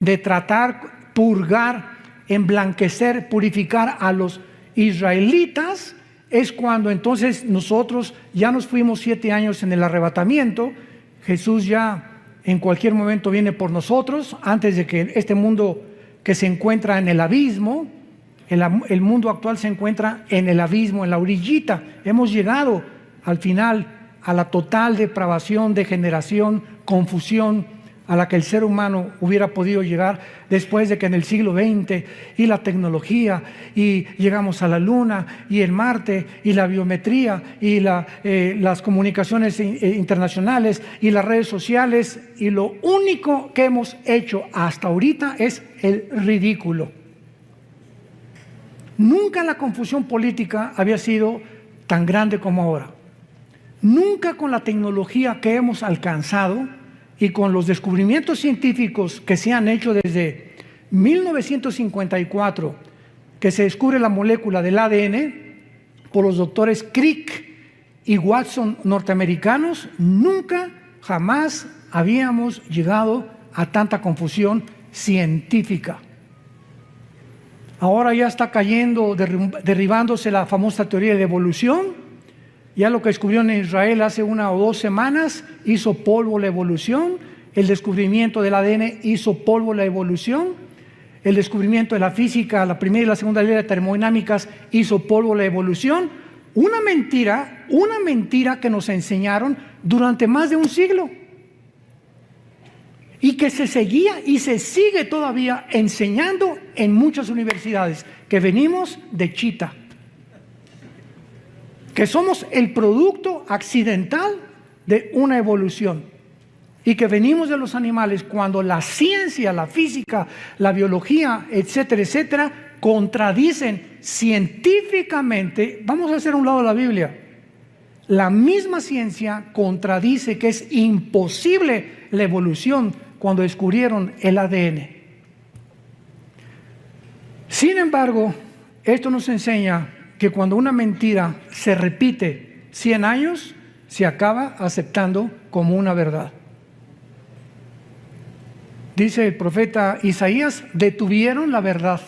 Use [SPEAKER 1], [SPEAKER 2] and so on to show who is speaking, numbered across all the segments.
[SPEAKER 1] de tratar, purgar, emblanquecer, purificar a los israelitas, es cuando entonces nosotros ya nos fuimos 7 años en el arrebatamiento. Jesús ya en cualquier momento viene por nosotros, antes de que este mundo que se encuentra en el abismo, el mundo actual se encuentra en el abismo, en la orillita. Hemos llegado al final a la total depravación, degeneración, confusión a la que el ser humano hubiera podido llegar después de que en el siglo XX y la tecnología y llegamos a la Luna y el Marte y la biometría y las comunicaciones internacionales y las redes sociales, y lo único que hemos hecho hasta ahorita es el ridículo. Nunca la confusión política había sido tan grande como ahora. Nunca con la tecnología que hemos alcanzado y con los descubrimientos científicos que se han hecho desde 1954, que se descubre la molécula del ADN por los doctores Crick y Watson norteamericanos, nunca, jamás habíamos llegado a tanta confusión científica. Ahora ya está cayendo, derribándose la famosa teoría de evolución. Ya lo que descubrieron en Israel hace 1 o 2 semanas hizo polvo la evolución. El descubrimiento del ADN hizo polvo la evolución. El descubrimiento de la física, la primera y la segunda ley de termodinámicas, hizo polvo la evolución. Una mentira que nos enseñaron durante más de un siglo. Y que se seguía y se sigue todavía enseñando en muchas universidades, que venimos de Chita, que somos el producto accidental de una evolución y que venimos de los animales, cuando la ciencia, la física, la biología, etcétera, etcétera, contradicen científicamente. Vamos a hacer a un lado la Biblia. La misma ciencia contradice que es imposible la evolución cuando descubrieron el ADN. Sin embargo, esto nos enseña que cuando una mentira se repite 100 años, se acaba aceptando como una verdad. Dice el profeta Isaías: detuvieron la verdad.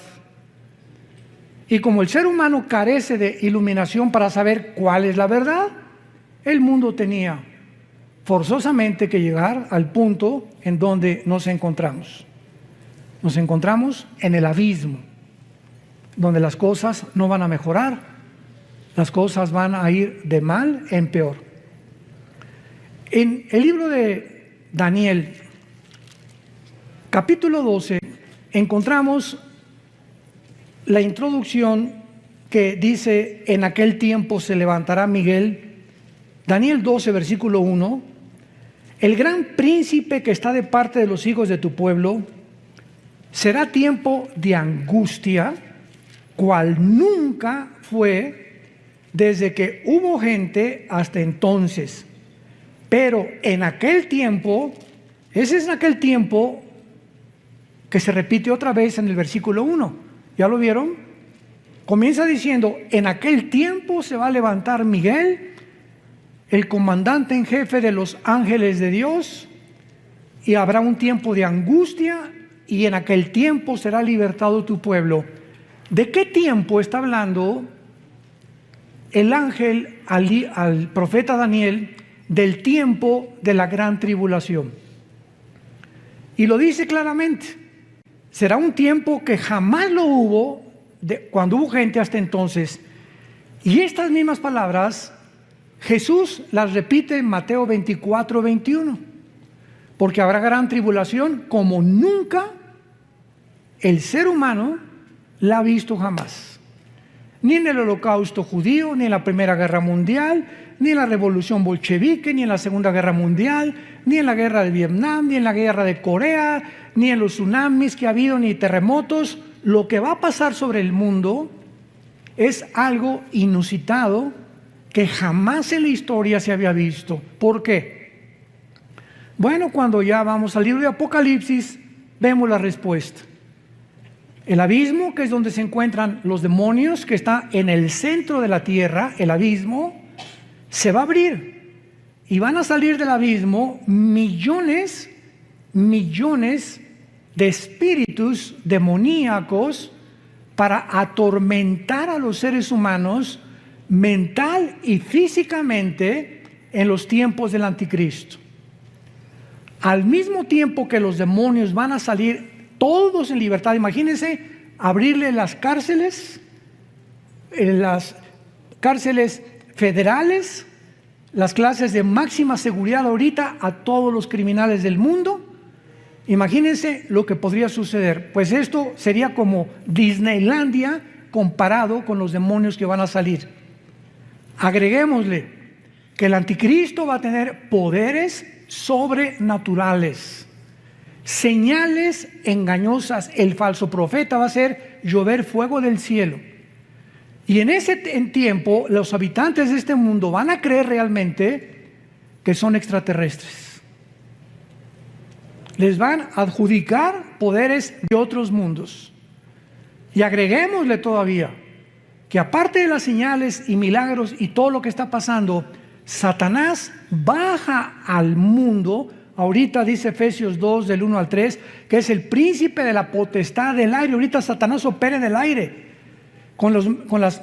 [SPEAKER 1] Y como el ser humano carece de iluminación para saber cuál es la verdad, el mundo tenía forzosamente que llegar al punto en donde nos encontramos. Nos encontramos en el abismo, donde las cosas no van a mejorar, las cosas van a ir de mal en peor. En el libro de Daniel, capítulo 12, encontramos la introducción que dice: en aquel tiempo se levantará Miguel. Daniel 12, versículo 1, el gran príncipe que está de parte de los hijos de tu pueblo. Será tiempo de angustia, cual nunca fue desde que hubo gente hasta entonces. Pero en aquel tiempo, ese es aquel tiempo que se repite otra vez en el versículo 1. ¿Ya lo vieron? Comienza diciendo: en aquel tiempo se va a levantar Miguel, el comandante en jefe de los ángeles de Dios, y habrá un tiempo de angustia, y en aquel tiempo será libertado tu pueblo. ¿De qué tiempo está hablando el ángel al profeta Daniel? Del tiempo de la gran tribulación. Y lo dice claramente: será un tiempo que jamás lo hubo cuando hubo gente hasta entonces. Y estas mismas palabras Jesús las repite en Mateo 24, 21. Porque habrá gran tribulación como nunca el ser humano la ha visto jamás. Ni en el Holocausto judío, ni en la Primera Guerra Mundial, ni en la Revolución Bolchevique, ni en la Segunda Guerra Mundial, ni en la Guerra de Vietnam, ni en la Guerra de Corea, ni en los tsunamis que ha habido, ni terremotos. Lo que va a pasar sobre el mundo es algo inusitado que jamás en la historia se había visto. ¿Por qué? Bueno, cuando ya vamos al libro de Apocalipsis, vemos la respuesta. El abismo, que es donde se encuentran los demonios, que está en el centro de la tierra, el abismo, se va a abrir. Y van a salir del abismo millones de espíritus demoníacos para atormentar a los seres humanos mental y físicamente en los tiempos del anticristo. Al mismo tiempo que los demonios van a salir todos en libertad, imagínense abrirle las cárceles federales, las clases de máxima seguridad ahorita a todos los criminales del mundo. Imagínense lo que podría suceder. Pues esto sería como Disneylandia comparado con los demonios que van a salir. Agreguémosle que el anticristo va a tener poderes sobrenaturales, señales engañosas. El falso profeta va a hacer llover fuego del cielo. Y en ese tiempo los habitantes de este mundo van a creer realmente que son extraterrestres. Les van a adjudicar poderes de otros mundos. Y agreguémosle todavía que aparte de las señales y milagros y todo lo que está pasando, Satanás baja al mundo. Ahorita dice Efesios 2 del 1 al 3 que es el príncipe de la potestad del aire. Ahorita Satanás opera en el aire con las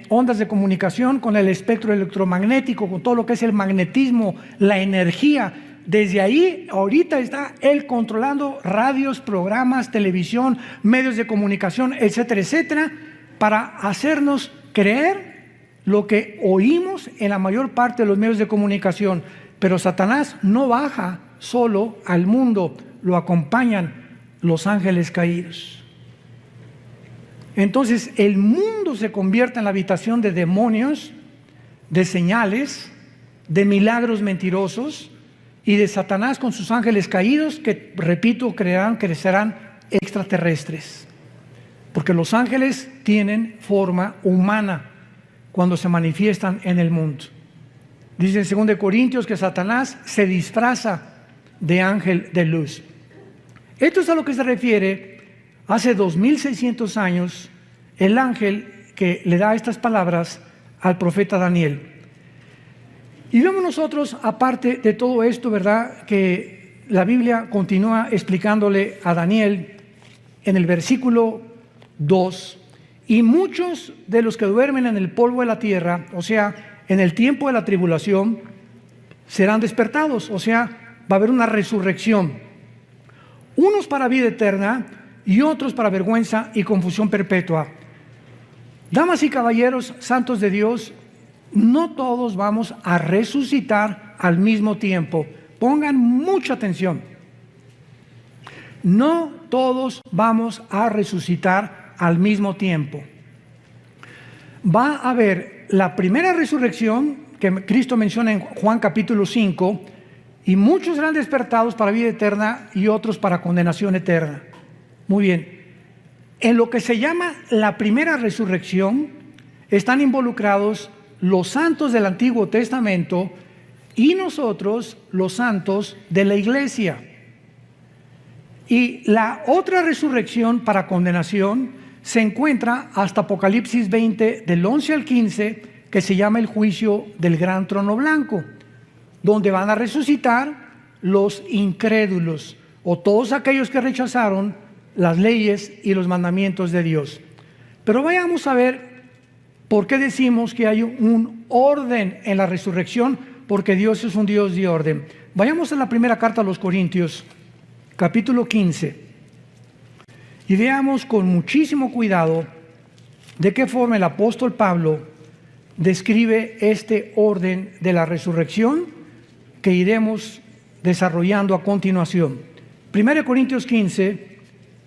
[SPEAKER 1] ondas de comunicación, con el espectro electromagnético, con todo lo que es el magnetismo, la energía. Desde ahí, ahorita está él controlando radios, programas, televisión, medios de comunicación, etcétera, etcétera, para hacernos creer lo que oímos en la mayor parte de los medios de comunicación. Pero Satanás no baja solo al mundo, lo acompañan los ángeles caídos. Entonces el mundo se convierte en la habitación de demonios, de señales, de milagros mentirosos y de Satanás con sus ángeles caídos que, repito, crecerán extraterrestres. Porque los ángeles tienen forma humana cuando se manifiestan en el mundo. Dice en 2 Corintios que Satanás se disfraza de ángel de luz. Esto es a lo que se refiere hace 2600 años el ángel que le da estas palabras al profeta Daniel. Y vemos nosotros, aparte de todo esto, ¿verdad?, que la Biblia continúa explicándole a Daniel en el versículo 2, y muchos de los que duermen en el polvo de la tierra, o sea, en el tiempo de la tribulación, serán despertados, o sea, va a haber una resurrección. Unos para vida eterna y otros para vergüenza y confusión perpetua. Damas y caballeros, santos de Dios, no todos vamos a resucitar al mismo tiempo. Pongan mucha atención. No todos vamos a resucitar al mismo tiempo. Va a haber la primera resurrección que Cristo menciona en Juan capítulo 5, y muchos serán despertados para vida eterna y otros para condenación eterna. Muy bien. En lo que se llama la primera resurrección están involucrados los santos del Antiguo Testamento y nosotros, los santos de la iglesia. Y la otra resurrección para condenación se encuentra hasta Apocalipsis 20, del 11 al 15, que se llama el juicio del gran trono blanco, donde van a resucitar los incrédulos o todos aquellos que rechazaron las leyes y los mandamientos de Dios. Pero vayamos a ver por qué decimos que hay un orden en la resurrección, porque Dios es un Dios de orden. Vayamos a la primera carta a los Corintios, capítulo 15, y veamos con muchísimo cuidado de qué forma el apóstol Pablo describe este orden de la resurrección que iremos desarrollando a continuación. 1 Corintios 15,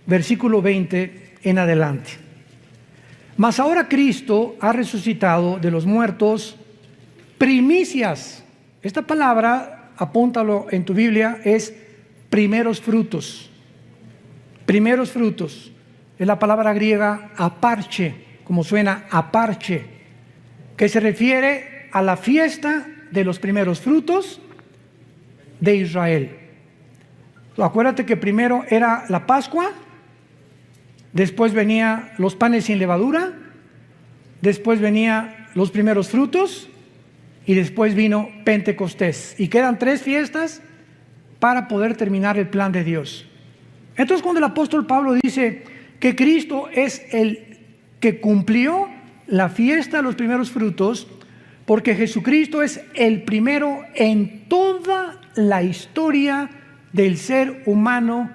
[SPEAKER 1] versículo 20 en adelante. Mas ahora Cristo ha resucitado de los muertos, primicias. Esta palabra, apúntalo en tu Biblia, es primeros frutos. Primeros frutos. Es la palabra griega aparche, como suena aparche, que se refiere a la fiesta de los primeros frutos de Israel. Acuérdate que primero era la Pascua, después venía los panes sin levadura, después venía los primeros frutos y después vino Pentecostés. Y quedan 3 fiestas para poder terminar el plan de Dios. Entonces, cuando el apóstol Pablo dice que Cristo es el que cumplió la fiesta de los primeros frutos, porque Jesucristo es el primero en toda la historia del ser humano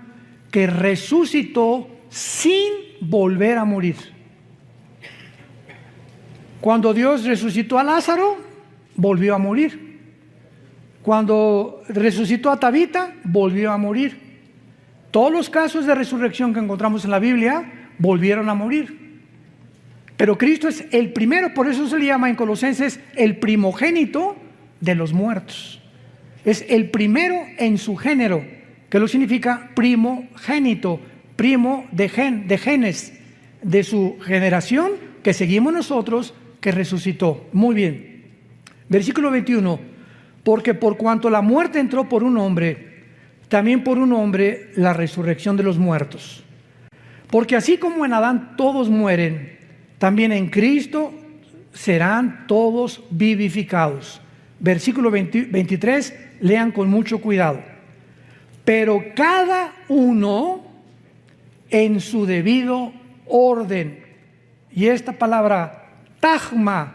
[SPEAKER 1] que resucitó sin volver a morir. Cuando Dios resucitó a Lázaro, volvió a morir. Cuando resucitó a Tabita, volvió a morir. Todos los casos de resurrección que encontramos en la Biblia volvieron a morir. Pero Cristo es el primero, por eso se le llama en Colosenses el primogénito de los muertos. Es el primero en su género, que lo significa primogénito, primo de genes, de su generación que seguimos nosotros, que resucitó. Muy bien. Versículo 21. Porque por cuanto la muerte entró por un hombre, también por un hombre la resurrección de los muertos. Porque así como en Adán todos mueren, también en Cristo serán todos vivificados. Versículo 23, lean con mucho cuidado. Pero cada uno en su debido orden. Y esta palabra tagma,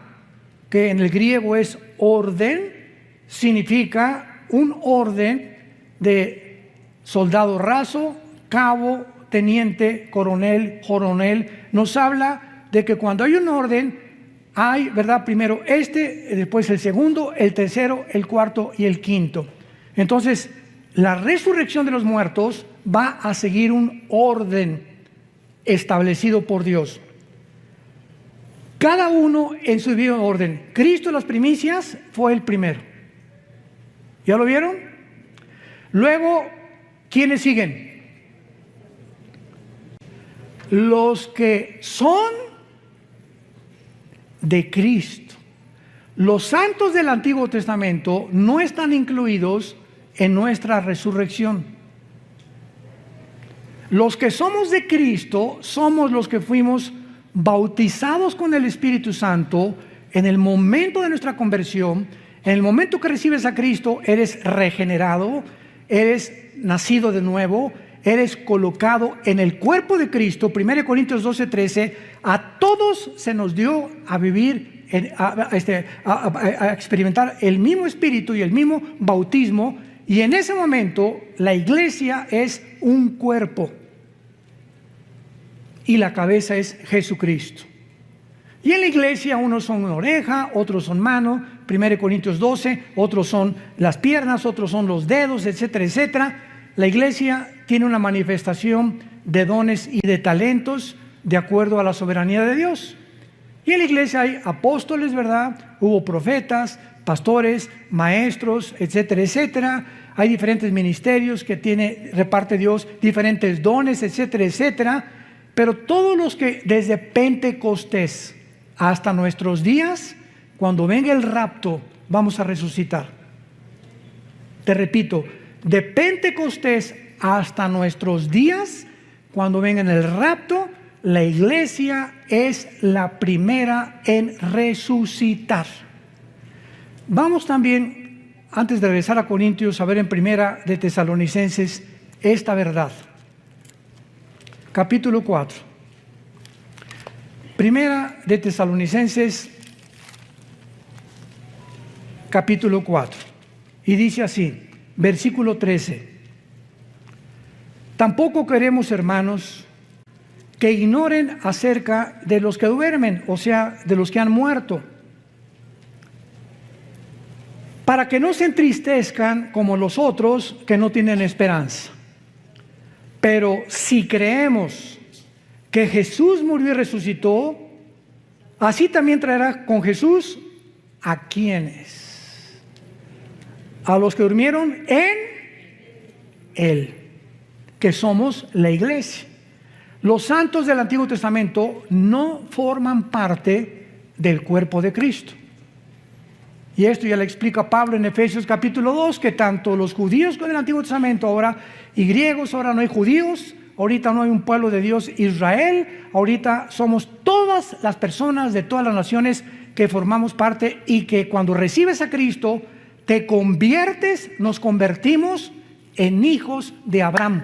[SPEAKER 1] que en el griego es orden, significa un orden de soldado raso, cabo, teniente, coronel, nos habla de que cuando hay un orden, hay, ¿verdad? Primero después el segundo, el tercero, el cuarto y el quinto. Entonces, la resurrección de los muertos va a seguir un orden establecido por Dios. Cada uno en su debido orden. Cristo, las primicias, fue el primero. ¿Ya lo vieron? Luego, ¿quiénes siguen? Los que son de Cristo. Los santos del Antiguo Testamento no están incluidos en nuestra resurrección. Los que somos de Cristo somos los que fuimos bautizados con el Espíritu Santo en el momento de nuestra conversión. En el momento que recibes a Cristo, eres regenerado, eres nacido de nuevo, eres colocado en el cuerpo de Cristo. 1 Corintios 12:13, a todos se nos dio a vivir, a experimentar el mismo espíritu y el mismo bautismo, y en ese momento la iglesia es un cuerpo y la cabeza es Jesucristo. Y en la iglesia unos son una oreja, otros son mano, 1 Corintios 12, otros son las piernas, otros son los dedos, etcétera, etcétera. La iglesia tiene una manifestación de dones y de talentos de acuerdo a la soberanía de Dios. Y en la iglesia hay apóstoles, ¿verdad? Hubo profetas, pastores, maestros, etcétera, etcétera. Hay diferentes ministerios que reparte Dios, diferentes dones, etcétera, etcétera. Pero todos los que desde Pentecostés hasta nuestros días, cuando venga el rapto, vamos a resucitar. Te repito, de Pentecostés hasta nuestros días, cuando venga el rapto, la iglesia es la primera en resucitar. Vamos también, antes de regresar a Corintios, a ver en Primera de Tesalonicenses esta verdad. Capítulo 4. Primera de Tesalonicenses, capítulo 4. Y dice así, versículo 13. Tampoco queremos, hermanos, que ignoren acerca de los que duermen, o sea, de los que han muerto, para que no se entristezcan como los otros que no tienen esperanza. Pero si creemos que Jesús murió y resucitó, así también traerá con Jesús ¿a quiénes? A los que durmieron en Él, que somos la iglesia. Los santos del Antiguo Testamento no forman parte del cuerpo de Cristo. Y esto ya le explica Pablo en Efesios capítulo 2, que tanto los judíos con el Antiguo Testamento ahora y griegos, ahora no hay judíos, ahorita no hay un pueblo de Dios, Israel, ahorita somos todas las personas de todas las naciones que formamos parte, y que cuando recibes a Cristo te conviertes, nos convertimos en hijos de Abraham.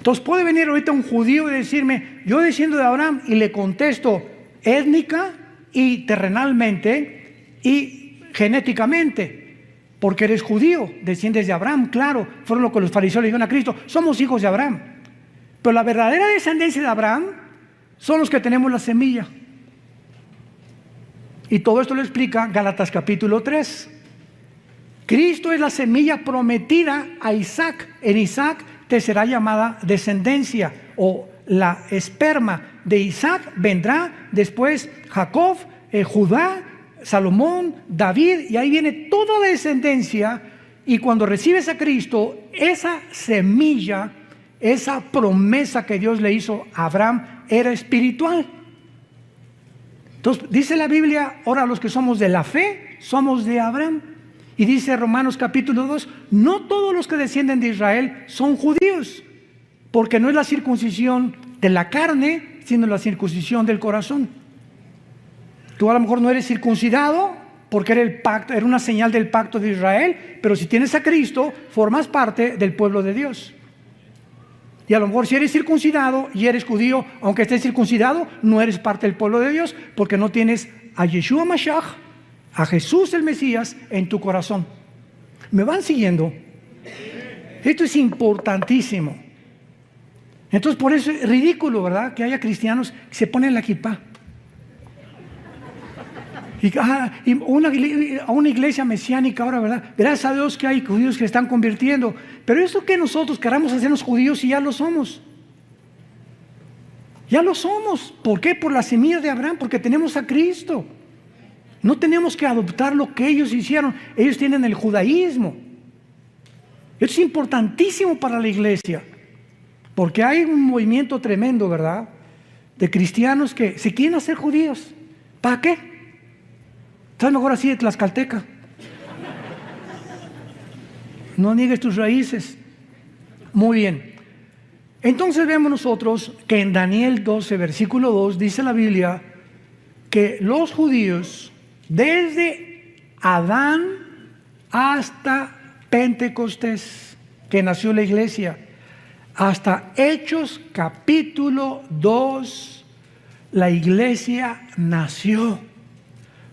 [SPEAKER 1] Entonces puede venir ahorita un judío y decirme, yo desciendo de Abraham, y le contesto étnica y terrenalmente y genéticamente, porque eres judío, desciendes de Abraham, claro, fueron lo que los fariseos le dijeron a Cristo, somos hijos de Abraham. Pero la verdadera descendencia de Abraham son los que tenemos la semilla. Y todo esto lo explica Gálatas capítulo 3. Cristo es la semilla prometida a Isaac. En Isaac te será llamada descendencia, o la esperma de Isaac vendrá después Jacob, Judá, Salomón, David, y ahí viene toda la descendencia. Y cuando recibes a Cristo, esa semilla, esa promesa que Dios le hizo a Abraham era espiritual. Entonces dice la Biblia, ahora los que somos de la fe, somos de Abraham. Y dice Romanos capítulo 2, no todos los que descienden de Israel son judíos, porque no es la circuncisión de la carne, sino la circuncisión del corazón. Tú a lo mejor no eres circuncidado porque era el pacto, era una señal del pacto de Israel, pero si tienes a Cristo, formas parte del pueblo de Dios. Y a lo mejor si eres circuncidado y eres judío, aunque estés circuncidado, no eres parte del pueblo de Dios, porque no tienes a Yeshua Mashiach, a Jesús el Mesías, en tu corazón. ¿Me van siguiendo? Esto es importantísimo. Entonces por eso es ridículo, ¿verdad?, que haya cristianos que se ponen la kipá. Y a una iglesia mesiánica ahora, ¿verdad? Gracias a Dios que hay judíos que se están convirtiendo. Pero eso que nosotros queramos hacernos judíos y ya lo somos. Ya lo somos. ¿Por qué? Por la semilla de Abraham, porque tenemos a Cristo. No tenemos que adoptar lo que ellos hicieron. Ellos tienen el judaísmo. Esto es importantísimo para la iglesia, porque hay un movimiento tremendo, ¿verdad?, de cristianos que se quieren hacer judíos. ¿Para qué? Estás mejor así de tlaxcalteca. No niegues tus raíces. Muy bien. Entonces vemos nosotros que en Daniel 12, versículo 2, dice la Biblia que los judíos, desde Adán hasta Pentecostés, que nació la iglesia, hasta Hechos capítulo 2, la iglesia nació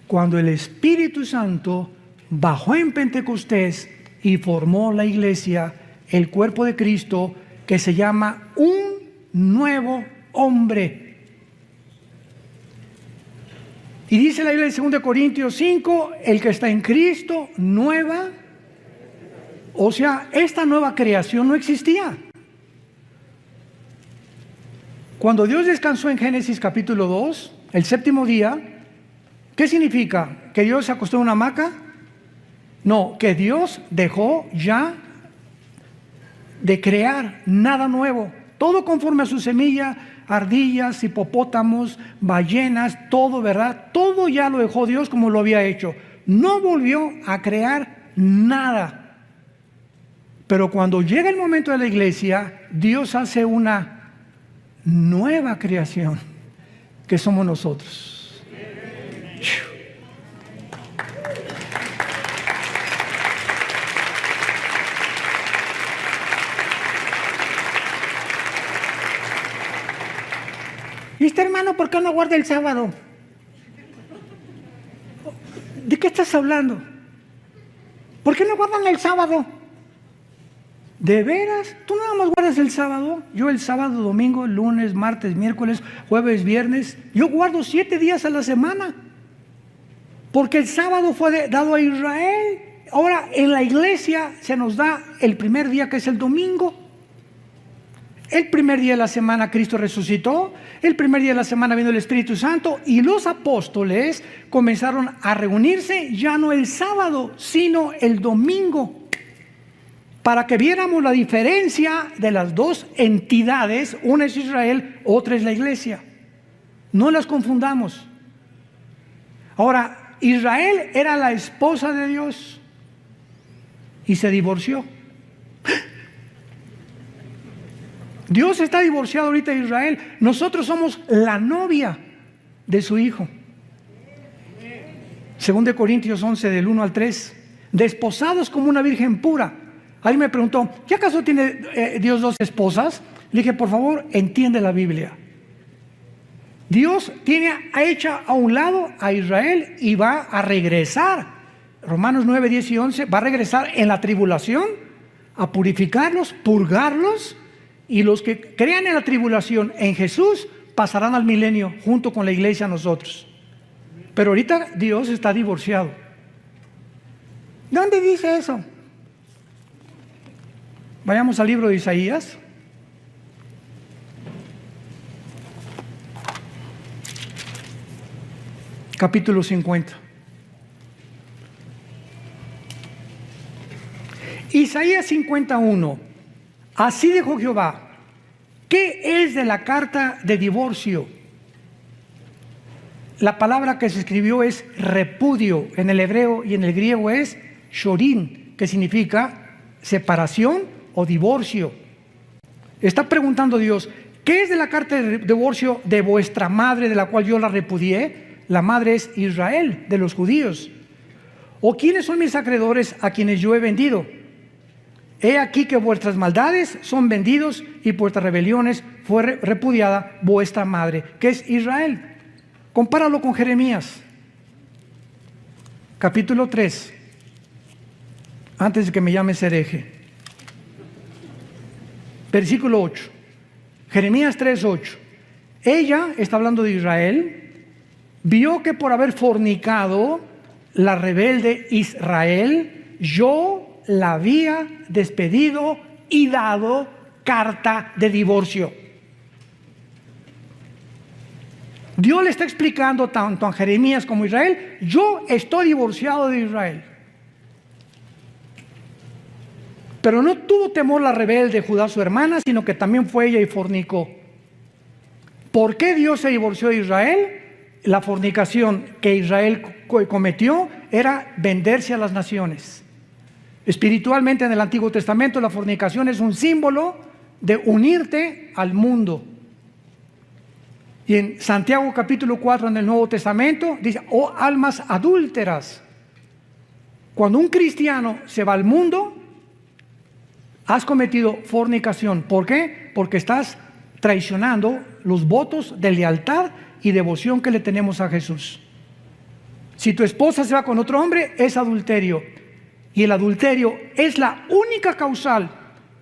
[SPEAKER 1] cuando el Espíritu Santo bajó en Pentecostés y formó la iglesia, el cuerpo de Cristo, que se llama un nuevo hombre. Y dice la Biblia en 2 Corintios 5, el que está en Cristo, nueva. O sea, esta nueva creación no existía. Cuando Dios descansó en Génesis capítulo 2, el séptimo día, ¿qué significa? ¿Que Dios se acostó en una hamaca? No, que Dios dejó ya de crear nada nuevo. Todo conforme a su semilla, ardillas, hipopótamos, ballenas, todo, ¿verdad? Todo ya lo dejó Dios como lo había hecho. No volvió a crear nada. Pero cuando llega el momento de la iglesia, Dios hace una nueva creación, que somos nosotros. ¿Y este hermano por qué no guarda el sábado? ¿De qué estás hablando? ¿Por qué no guardan el sábado? ¿De veras? ¿Tú nada más guardas el sábado? Yo el sábado, domingo, lunes, martes, miércoles, jueves, viernes. Yo guardo 7 días a la semana. Porque el sábado fue dado a Israel. Ahora en la iglesia se nos da el primer día, que es el domingo. El primer día de la semana Cristo resucitó, el primer día de la semana vino el Espíritu Santo, y los apóstoles comenzaron a reunirse ya no el sábado, sino el domingo, para que viéramos la diferencia de las dos entidades. Una es Israel, otra es la iglesia. No las confundamos. Ahora, Israel era la esposa de Dios y se divorció. Dios está divorciado ahorita de Israel. Nosotros somos la novia de su Hijo. 2 Corintios 11, del 1 al 3. Desposados como una virgen pura. Alguien me preguntó, ¿qué acaso tiene Dios dos esposas? Le dije, por favor, entiende la Biblia. Dios tiene hecha a un lado a Israel y va a regresar. Romanos 9, 10 y 11, va a regresar en la tribulación a purificarlos, purgarlos, y los que crean en la tribulación en Jesús pasarán al milenio junto con la iglesia nosotros. Pero ahorita Dios está divorciado. ¿Dónde dice eso? Vayamos al libro de Isaías. Capítulo 50. Isaías 51. Así dijo Jehová: ¿qué es de la carta de divorcio? La palabra que se escribió es repudio en el hebreo, y en el griego es shorin, que significa separación o divorcio. Está preguntando Dios: ¿qué es de la carta de divorcio de vuestra madre, de la cual yo la repudié? La madre es Israel, de los judíos. ¿O quiénes son mis acreedores a quienes yo he vendido? He aquí que vuestras maldades son vendidos y vuestras rebeliones fue repudiada vuestra madre, que es Israel. Compáralo con Jeremías, capítulo 3, antes de que me llames hereje. Versículo 8. Jeremías 3, 8. Ella, está hablando de Israel, vio que por haber fornicado la rebelde Israel, yo la había despedido y dado carta de divorcio. Dios le está explicando tanto a Jeremías como a Israel: yo estoy divorciado de Israel. Pero no tuvo temor la rebelde Judá, su hermana, sino que también fue ella y fornicó. ¿Por qué Dios se divorció de Israel? La fornicación que Israel cometió era venderse a las naciones. Espiritualmente, en el Antiguo Testamento, la fornicación es un símbolo de unirte al mundo. Y en Santiago capítulo 4 en el Nuevo Testamento dice: oh almas adúlteras. Cuando un cristiano se va al mundo, has cometido fornicación. ¿Por qué? Porque estás traicionando los votos de lealtad y devoción que le tenemos a Jesús. Si tu esposa se va con otro hombre, es adulterio. Y el adulterio es la única causal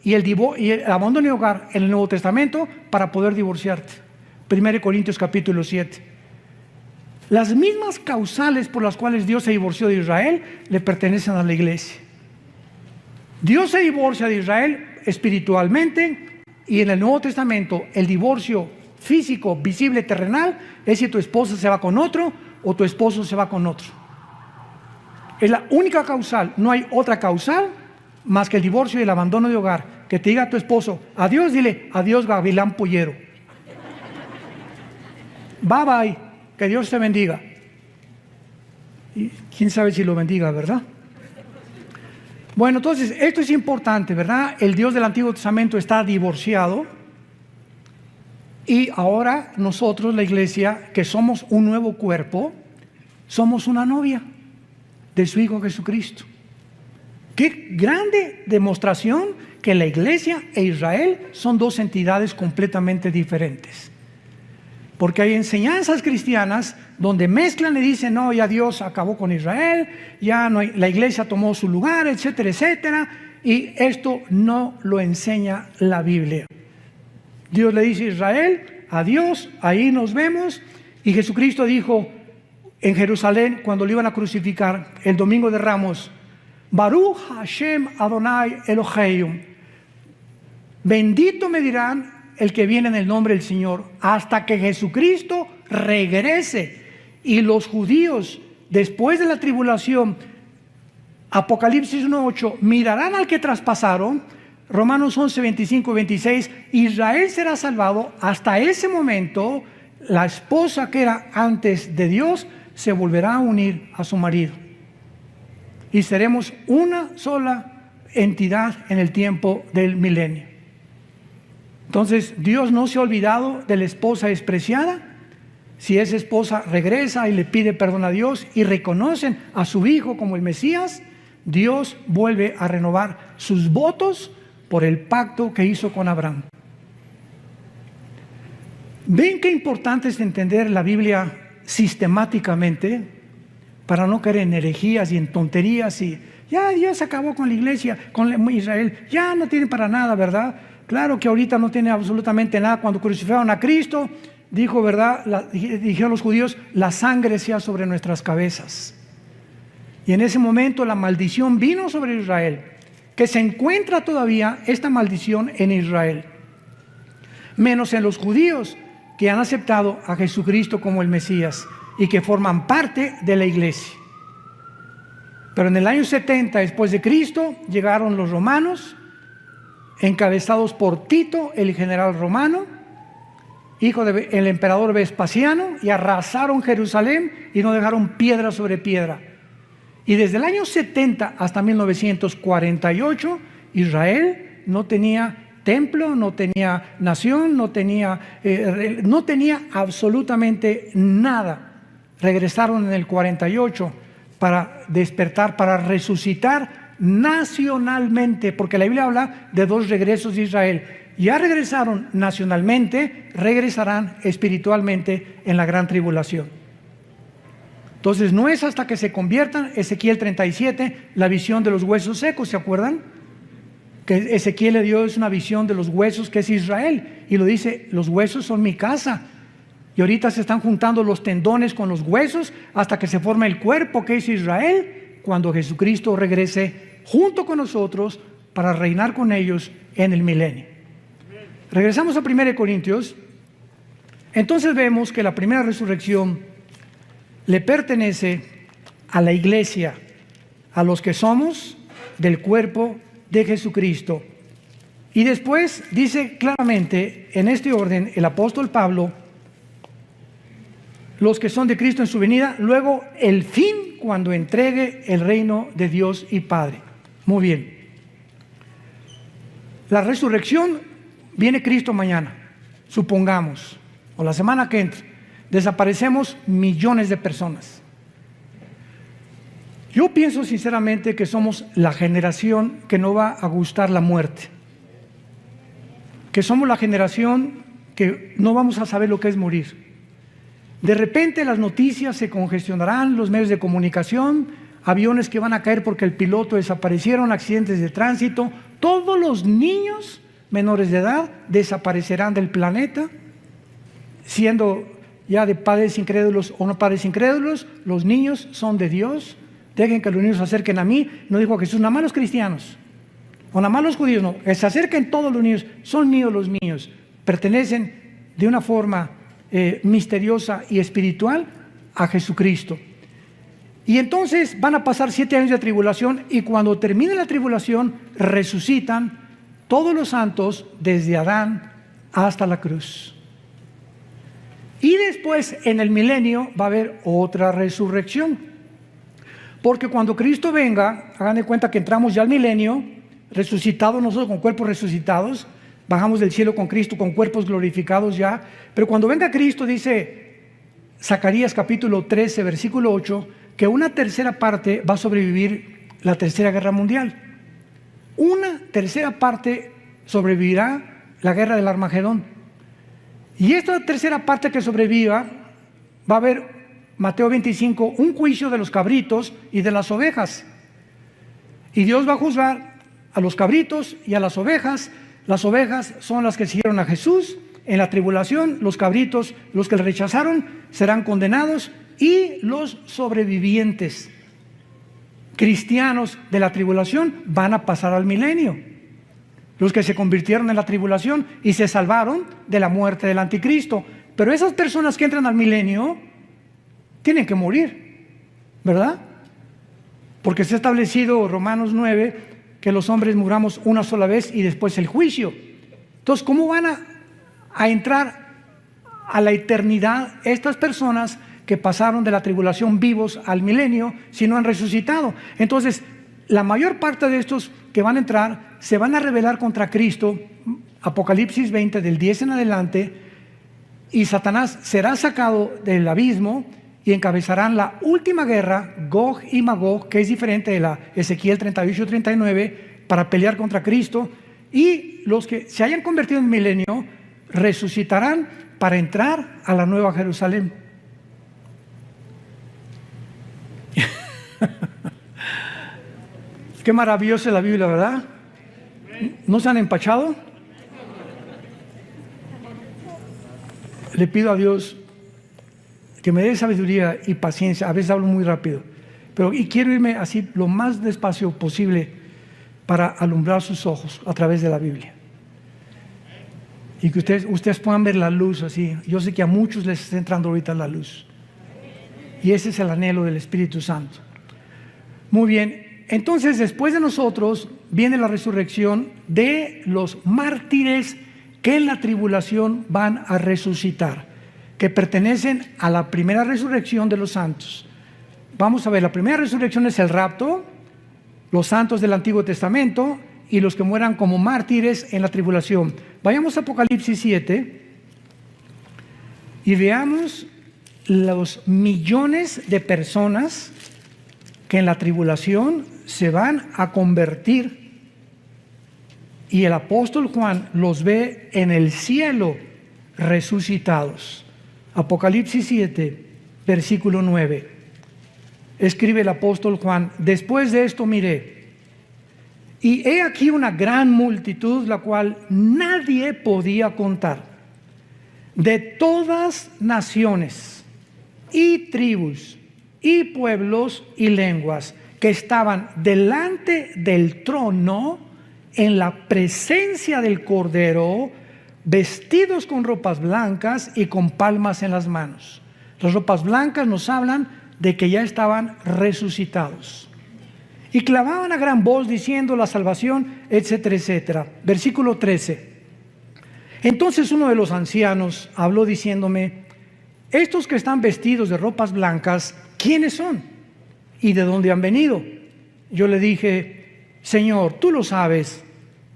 [SPEAKER 1] y el abandono de hogar en el Nuevo Testamento para poder divorciarte. 1 Corintios capítulo 7. Las mismas causales por las cuales Dios se divorció de Israel le pertenecen a la iglesia. Dios se divorcia de Israel espiritualmente, y en el Nuevo Testamento el divorcio físico, visible, terrenal, es si tu esposa se va con otro o tu esposo se va con otro. Es la única causal, no hay otra causal más que el divorcio y el abandono de hogar. Que te diga tu esposo adiós, dile: adiós, gavilán pollero. Bye bye, que Dios te bendiga. Y quién sabe si lo bendiga, ¿verdad? Bueno, entonces esto es importante, ¿verdad? El Dios del Antiguo Testamento está divorciado, y ahora nosotros, la iglesia, que somos un nuevo cuerpo, somos una novia de su Hijo Jesucristo. Qué grande demostración que la iglesia e Israel son dos entidades completamente diferentes. Porque hay enseñanzas cristianas donde mezclan y dicen: no, ya Dios acabó con Israel, ya no hay, la iglesia tomó su lugar, etcétera, etcétera. Y esto no lo enseña la Biblia. Dios le dice a Israel: adiós, ahí nos vemos. Y Jesucristo dijo en Jerusalén, cuando lo iban a crucificar el domingo de Ramos: Baruch Hashem Adonai Eloheinu, bendito me dirán el que viene en el nombre del Señor, hasta que Jesucristo regrese. Y los judíos, después de la tribulación, Apocalipsis 1:8, mirarán al que traspasaron. Romanos 11, 25 y 26, Israel será salvado. Hasta ese momento, la esposa que era antes de Dios se volverá a unir a su marido. Y seremos una sola entidad en el tiempo del milenio. Entonces, Dios no se ha olvidado de la esposa despreciada. Si esa esposa regresa y le pide perdón a Dios y reconocen a su hijo como el Mesías, Dios vuelve a renovar sus votos por el pacto que hizo con Abraham. ¿Ven qué importante es entender la Biblia sistemáticamente para no caer en herejías y en tonterías y ya Dios acabó con la iglesia, con Israel, ya no tiene para nada, ¿verdad? Claro que ahorita no tiene absolutamente nada. Cuando crucificaron a Cristo, dijo, ¿verdad? Dijeron los judíos, la sangre sea sobre nuestras cabezas. Y en ese momento la maldición vino sobre Israel, que se encuentra todavía esta maldición en Israel, menos en los judíos que han aceptado a Jesucristo como el Mesías y que forman parte de la iglesia. Pero en el año 70 después de Cristo llegaron los romanos, encabezados por Tito, el general romano, hijo del emperador Vespasiano, y arrasaron Jerusalén y no dejaron piedra sobre piedra. Y desde el año 70 hasta 1948, Israel no tenía templo, no tenía nación, no tenía absolutamente nada. Regresaron en el 48 para despertar, para resucitar nacionalmente, porque la Biblia habla de 2 regresos de Israel. Ya regresaron nacionalmente, regresarán espiritualmente en la gran tribulación. Entonces no es hasta que se conviertan, Ezequiel 37, la visión de los huesos secos, ¿se acuerdan? Que Ezequiel le dio es una visión de los huesos, que es Israel, y lo dice, los huesos son mi casa. Y ahorita se están juntando los tendones con los huesos hasta que se forma el cuerpo, que es Israel, cuando Jesucristo regrese junto con nosotros para reinar con ellos en el milenio. Regresamos a 1 Corintios. Entonces vemos que la primera resurrección le pertenece a la iglesia, a los que somos del cuerpo de Jesucristo. Y después dice claramente en este orden el apóstol Pablo, los que son de Cristo en su venida, luego el fin cuando entregue el reino de Dios y Padre. Muy bien. La resurrección, viene Cristo mañana, supongamos, o la semana que entra, desaparecemos millones de personas. Yo pienso sinceramente que somos la generación que no va a gustar la muerte, que somos la generación que no vamos a saber lo que es morir. De repente las noticias se congestionarán, los medios de comunicación, aviones que van a caer porque el piloto desaparecieron, accidentes de tránsito, todos los niños menores de edad desaparecerán del planeta, siendo ya de padres incrédulos o no padres incrédulos. Los niños son de Dios. Dejen que los niños se acerquen a mí. No dijo Jesús, nada más los cristianos o nada más los judíos, no, que se acerquen todos los niños. Son míos los niños, pertenecen de una forma misteriosa y espiritual a Jesucristo. Y entonces van a pasar 7 años de tribulación, y cuando termine la tribulación resucitan todos los santos desde Adán hasta la cruz. Y después en el milenio va a haber otra resurrección, porque cuando Cristo venga, hagan de cuenta que entramos ya al milenio, resucitados nosotros con cuerpos resucitados, bajamos del cielo con Cristo con cuerpos glorificados ya, pero cuando venga Cristo, dice Zacarías capítulo 13 versículo 8, que una tercera parte va a sobrevivir la tercera guerra mundial. Una tercera parte sobrevivirá la guerra del Armagedón. Y esta tercera parte que sobreviva, va a haber, Mateo 25, un juicio de los cabritos y de las ovejas. Y Dios va a juzgar a los cabritos y a las ovejas. Las ovejas son las que siguieron a Jesús en la tribulación, los cabritos, los que le rechazaron, serán condenados, y los sobrevivientes cristianos de la tribulación van a pasar al milenio. Los que se convirtieron en la tribulación y se salvaron de la muerte del anticristo. Pero esas personas que entran al milenio tienen que morir, ¿verdad? Porque se ha establecido Romanos 9 que los hombres muramos una sola vez y después el juicio. Entonces, ¿cómo van a entrar a la eternidad estas personas que pasaron de la tribulación vivos al milenio si no han resucitado? Entonces, la mayor parte de estos que van a entrar se van a rebelar contra Cristo, Apocalipsis 20 del 10 en adelante, y Satanás será sacado del abismo y encabezarán la última guerra, Gog y Magog, que es diferente de la Ezequiel 38-39, para pelear contra Cristo. Y los que se hayan convertido en milenio resucitarán para entrar a la Nueva Jerusalén. Qué maravillosa es la Biblia, ¿verdad? ¿No se han empachado? Le pido a Dios que me dé sabiduría y paciencia. A veces hablo muy rápido, y quiero irme así lo más despacio posible para alumbrar sus ojos a través de la Biblia. Y que ustedes puedan ver la luz así. Yo sé que a muchos les está entrando ahorita la luz. Y ese es el anhelo del Espíritu Santo. Muy bien, entonces después de nosotros viene la resurrección de los mártires que en la tribulación van a resucitar, que pertenecen a la primera resurrección de los santos. Vamos a ver, la primera resurrección es el rapto, los santos del Antiguo Testamento y los que mueran como mártires en la tribulación. Vayamos a Apocalipsis 7 y veamos los millones de personas que en la tribulación se van a convertir, y el apóstol Juan los ve en el cielo resucitados. Apocalipsis 7, versículo 9. Escribe el apóstol Juan: después de esto miré, y he aquí una gran multitud, la cual nadie podía contar, de todas naciones y tribus y pueblos y lenguas, que estaban delante del trono en la presencia del Cordero, vestidos con ropas blancas y con palmas en las manos. Las ropas blancas nos hablan de que ya estaban resucitados. Y clamaban a gran voz diciendo: la salvación, etcétera, etcétera. Versículo 13. Entonces uno de los ancianos habló diciéndome: estos que están vestidos de ropas blancas, ¿quiénes son? ¿Y de dónde han venido? Yo le dije: Señor, tú lo sabes.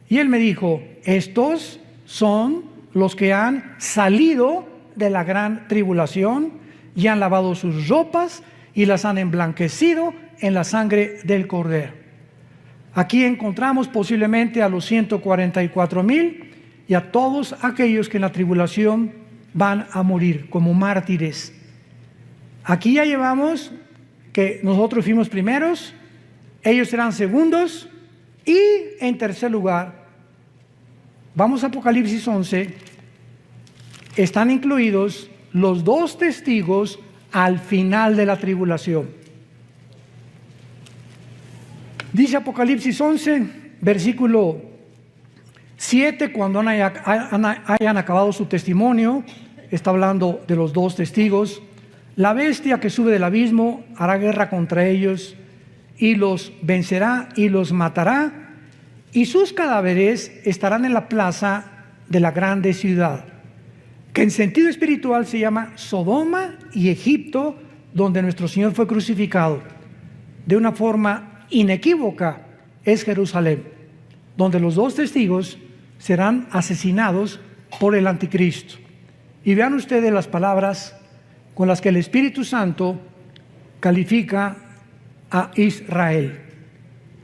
[SPEAKER 1] Y él me dijo: estos son los que han salido de la gran tribulación y han lavado sus ropas y las han emblanquecido en la sangre del Cordero. Aquí encontramos posiblemente a los 144,000 y a todos aquellos que en la tribulación van a morir como mártires. Aquí ya llevamos que nosotros fuimos primeros, ellos serán segundos, y en tercer lugar, vamos a Apocalipsis 11, están incluidos los 2 testigos al final de la tribulación. Dice Apocalipsis 11, versículo 7, cuando hayan acabado su testimonio, está hablando de los 2 testigos: la bestia que sube del abismo hará guerra contra ellos y los vencerá y los matará, y sus cadáveres estarán en la plaza de la grande ciudad, que en sentido espiritual se llama Sodoma y Egipto, donde nuestro Señor fue crucificado. De una forma inequívoca es Jerusalén, donde los 2 testigos serán asesinados por el anticristo. Y vean ustedes las palabras con las que el Espíritu Santo califica a Israel.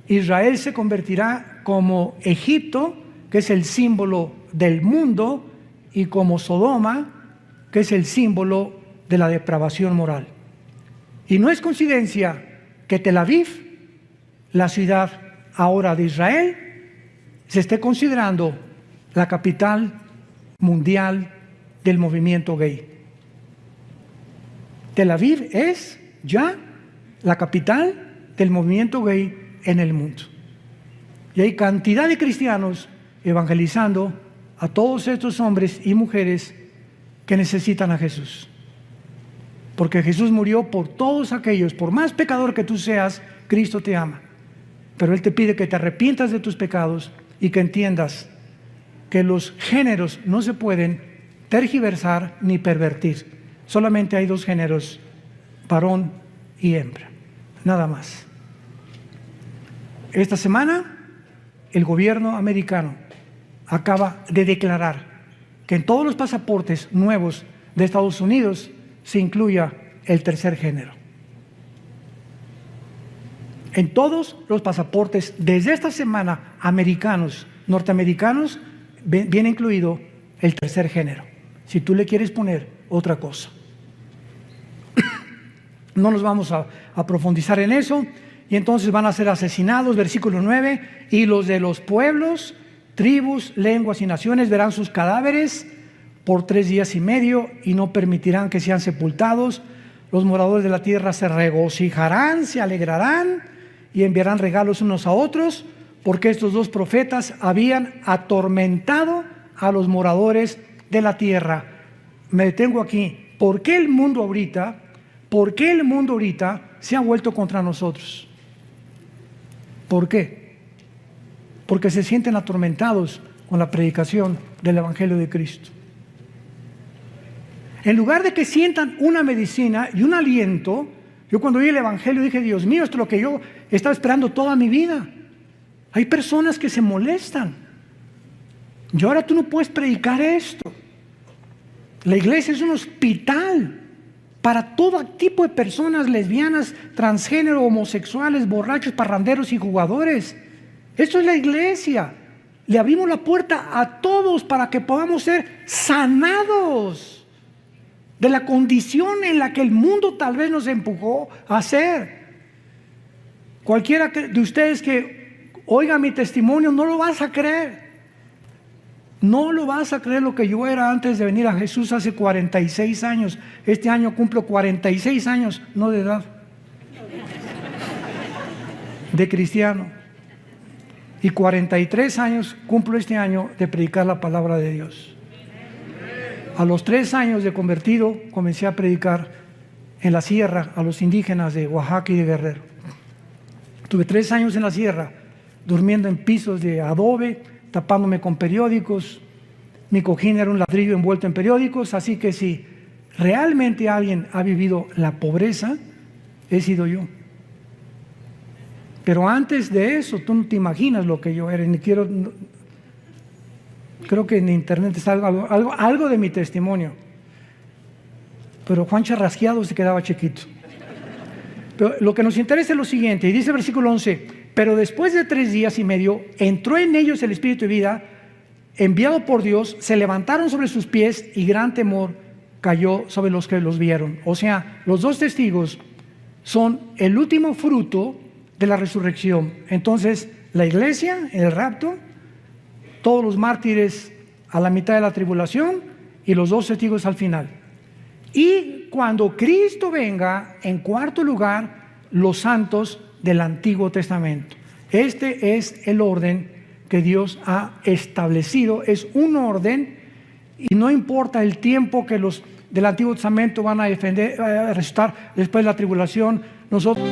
[SPEAKER 1] Israel se convertirá como Egipto, que es el símbolo del mundo, y como Sodoma, que es el símbolo de la depravación moral. Y no es coincidencia que Tel Aviv, la ciudad ahora de Israel, se esté considerando la capital mundial del movimiento gay. Tel Aviv es ya la capital del movimiento gay en el mundo. Y hay cantidad de cristianos evangelizando a todos estos hombres y mujeres que necesitan a Jesús. Porque Jesús murió por todos aquellos, por más pecador que tú seas, Cristo te ama. Pero Él te pide que te arrepientas de tus pecados y que entiendas que los géneros no se pueden tergiversar ni pervertir. Solamente hay 2 géneros, varón y hembra, nada más. Esta semana el gobierno americano acaba de declarar que en todos los pasaportes nuevos de Estados Unidos se incluya el tercer género. En todos los pasaportes desde esta semana americanos, norteamericanos, viene incluido el tercer género, si tú le quieres poner otra cosa. No nos vamos a profundizar en eso. Y entonces van a ser asesinados, versículo 9, y los de los pueblos, tribus, lenguas y naciones verán sus cadáveres por 3 días y medio y no permitirán que sean sepultados. Los moradores de la tierra se regocijarán, se alegrarán y enviarán regalos unos a otros, porque estos 2 profetas habían atormentado a los moradores de la tierra. Me detengo aquí. ¿Por qué el mundo ahorita se ha vuelto contra nosotros? ¿Por qué? Porque se sienten atormentados con la predicación del Evangelio de Cristo. En lugar de que sientan una medicina y un aliento, yo cuando oí el Evangelio dije, Dios mío, esto es lo que yo estaba esperando toda mi vida. Hay personas que se molestan. Y ahora tú no puedes predicar esto. La iglesia es un hospital para todo tipo de personas, lesbianas, transgénero, homosexuales, borrachos, parranderos y jugadores. Esto es la iglesia. Le abrimos la puerta a todos para que podamos ser sanados de la condición en la que el mundo tal vez nos empujó a ser. Cualquiera de ustedes que oiga mi testimonio no lo vas a creer. No lo vas a creer lo que yo era antes de venir a Jesús hace 46 años. Este año cumplo 46 años, no de edad, de cristiano. Y 43 años cumplo este año de predicar la palabra de Dios. A los 3 años de convertido comencé a predicar en la sierra a los indígenas de Oaxaca y de Guerrero. Tuve 3 años en la sierra, durmiendo en pisos de adobe, tapándome con periódicos. Mi cojín era un ladrillo envuelto en periódicos, así que si realmente alguien ha vivido la pobreza, he sido yo. Pero antes de eso, tú no te imaginas lo que yo era. Creo que en internet está algo de mi testimonio. Pero Juan Charrasqueado se quedaba chiquito. Pero lo que nos interesa es lo siguiente, y dice el versículo 11, pero después de 3 días y medio, entró en ellos el Espíritu de vida, enviado por Dios, se levantaron sobre sus pies y gran temor cayó sobre los que los vieron. O sea, los 2 testigos son el último fruto de la resurrección. Entonces, la iglesia en el rapto, todos los mártires a la mitad de la tribulación y los 2 testigos al final. Y cuando Cristo venga, en cuarto lugar, los santos del Antiguo Testamento. Este es el orden que Dios ha establecido. Es un orden y no importa el tiempo que los del Antiguo Testamento van a resucitar después de la tribulación. Nosotros